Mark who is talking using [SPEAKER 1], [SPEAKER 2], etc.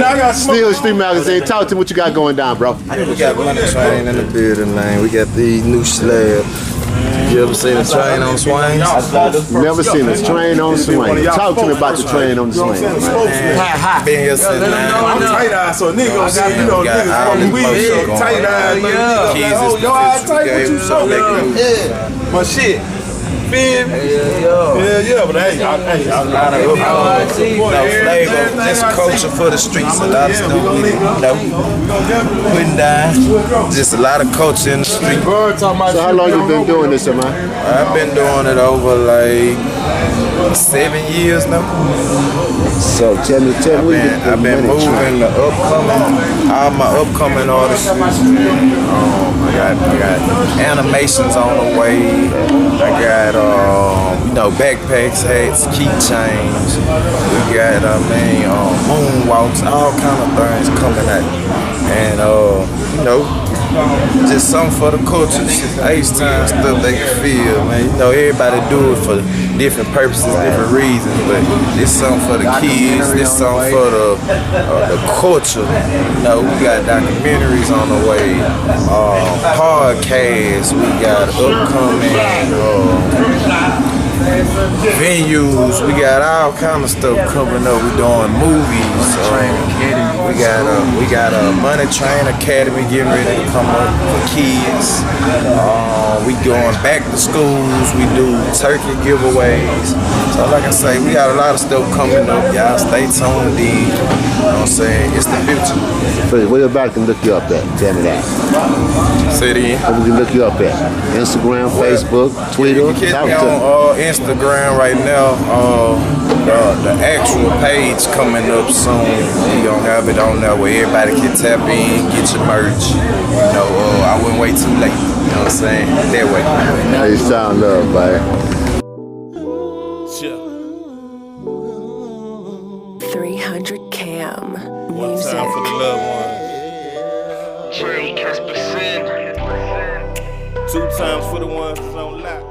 [SPEAKER 1] I got
[SPEAKER 2] Still Street Magazine. Talk to me what you got going down, bro.
[SPEAKER 3] We got money train in the building, man. We got these new slabs. You ever seen a train on swings?
[SPEAKER 2] Never seen a train on swing. Talk to me about the train on the swing.
[SPEAKER 3] Been here since
[SPEAKER 1] I'm tight eyed, so niggas see, you know, niggas from weed, tight eyed,
[SPEAKER 3] kids.
[SPEAKER 1] yo, I tight with you so, nigga. But shit. Feel me? Yeah, but hey, a lot of
[SPEAKER 3] flavor, just culture for the streets. A lot of stuff we putting down. Just a lot of culture in the street.
[SPEAKER 2] So how long you been doing this, man?
[SPEAKER 3] I've been doing it over like 7 years now.
[SPEAKER 2] So tell me
[SPEAKER 3] I've been moving the upcoming, all my upcoming artists. I got animations on the way. I got you know, backpacks, hats, keychains. We got moonwalks, all kind of things coming out. And you know, just something for the culture, age time stuff they can feel, man. You know, everybody do it for different purposes, different reasons, but this something for the kids, this something for the culture. You know, we got documentaries on the way, podcasts, we got upcoming venues, we got all kind of stuff coming up. We doing movies. We got a Money Train Academy getting ready to come up for kids. We going back to schools. We do turkey giveaways. So like I say, we got a lot of stuff coming up. Y'all stay tuned in. You know what I'm saying? It's the future.
[SPEAKER 2] Where everybody can look you up at? Tell me that.
[SPEAKER 3] Say it again.
[SPEAKER 2] Where we can look you up at? Instagram, Facebook, Twitter?
[SPEAKER 3] You can get me on Instagram right now. The actual page coming up soon. We gonna have it on there where everybody can tap in, get your merch. You know, I wouldn't wait too late. You know what I'm saying? That way.
[SPEAKER 2] Hey, sound love, man.
[SPEAKER 4] 300 Cam
[SPEAKER 1] One
[SPEAKER 4] music.
[SPEAKER 1] time for the loved ones.
[SPEAKER 5] 2 times for the ones that's on lock.